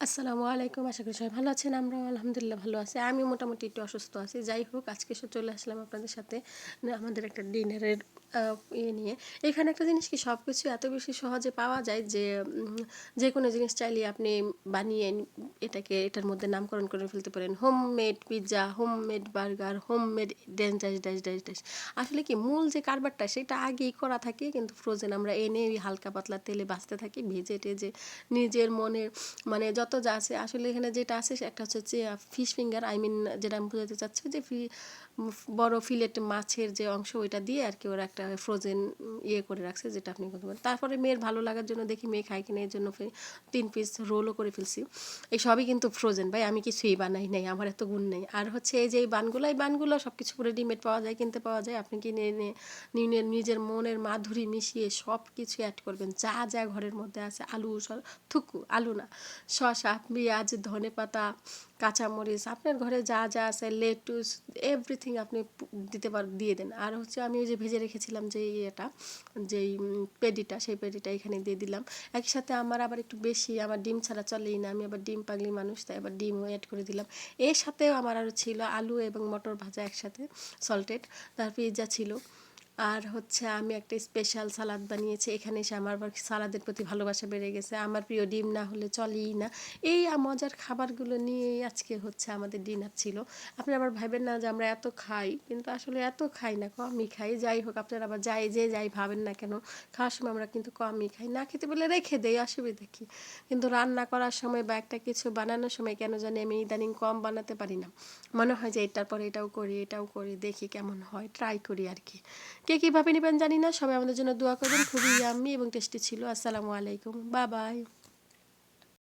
আসসালামু আলাইকুম। আশা করি সবাই ভালো আছেন। আমরাও আলহামদুলিল্লাহ ভালো আছি। আমি মোটামুটি একটু অসুস্থ আছি। যাই হোক, আজকে চলে আসলাম আপনাদের সাথে আমাদের একটা ডিনারের নিয়ে। এখানে একটা জিনিস কি, সব কিছু এত বেশি সহজে পাওয়া যায় যে যেকোনো জিনিস চাইলেই আপনি বানিয়ে এটার মধ্যে নামকরণ করে ফেলতে পারেন। Homemade pizza, homemade burger, homemade dash dash dash dash dash. আসলে কি, মূল যে কারবারটা সেটা আগেই করা থাকে, কিন্তু ফ্রোজেন আমরা এনে ওই হালকা পাতলা তেলে ভাজতে থাকি, ভেজে টেজে নিজের মনের মানে যত যা আছে। আসলে এখানে যেটা আছে একটা হচ্ছে ফিশ ফিঙ্গার, যেটা আমি বোঝাতে চাচ্ছি যে বড় ফিলেট মাছের যে অংশ, ওইটা দিয়ে আর কি ওরা একটা ফ্রোজেন করে রাখছে, যেটা আপনি করতে পারেন। তারপরে মেয়ের ভালো লাগার জন্য দেখি মেয়ে খায় কিনা, এর জন্য 3 পিস রোলও করে ফেলছি। এই সবই কিন্তু ফ্রোজেন। ভাই আমি কিছুই বানাই নাই, আমার এত গুণ নেই। আর হচ্ছে এই যে এই বানগুলো সব কিছু রেডিমেড পাওয়া যায়, কিনতে পাওয়া যায়। আপনি কিনে এনে নিজের মনের মাধুরী মিশিয়ে সব কিছু অ্যাড করবেন, যা যা ঘরের মধ্যে আছে। আলু না, শসা, পেঁয়াজ, ধনেপাতা, কাঁচামরিচ, আপনার ঘরে যা যা আছে, লেটুস, এভরিথিং আপনি দিয়ে দেন। আর হচ্ছে আমি ওই যে ভেজে রেখেছিলাম যে যেই পেডিটা, সেই পেডিটা এখানে দিয়ে দিলাম। একই সাথে আমার আবার একটু বেশি, আমার ডিম ছাড়া চলেই না, আমি আবার ডিম পাগলি মানুষ, তাই আবার ডিমও অ্যাড করে দিলাম। এর সাথেও আমার আরও ছিল আলু এবং মটর ভাজা একসাথে, সল্টেড। তার পিৎজা ছিল। আর হচ্ছে আমি একটা স্পেশাল সালাদ বানিয়েছি। এখানে এসে আমার আবার সালাদের প্রতি ভালোবাসা বেড়ে গেছে। আমার প্রিয় ডিম না হলে চলেই না। এই মজার খাবারগুলো নিয়েই আজকে হচ্ছে আমাদের ডিনার ছিল। আপনারা আবার ভাবেন না যে আমরা এত খাই, কিন্তু আসলে এত খাই না, কমই খাই। যাই হোক, আপনারা আবার যাই ভাবেন না কেন, খাওয়ার সময় আমরা কিন্তু কমই খাই। না খেতে বলে রেখে দেই, অসুবিধা কী? কিন্তু রান্না করার সময় বা একটা কিছু বানানোর সময় কেন জানি আমি ইদানিং কম বানাতে পারি না। মনে হয় যে এটার পরে এটাও করি, দেখি কেমন হয়, ট্রাই করি আর কি। কে কীভাবে নেবেন জানি না। সবাই আমাদের জন্য দোয়া করবেন। খুবই ইয়াম্মি এবং টেস্টি ছিল। আসসালামু আলাইকুম, বাই বাই।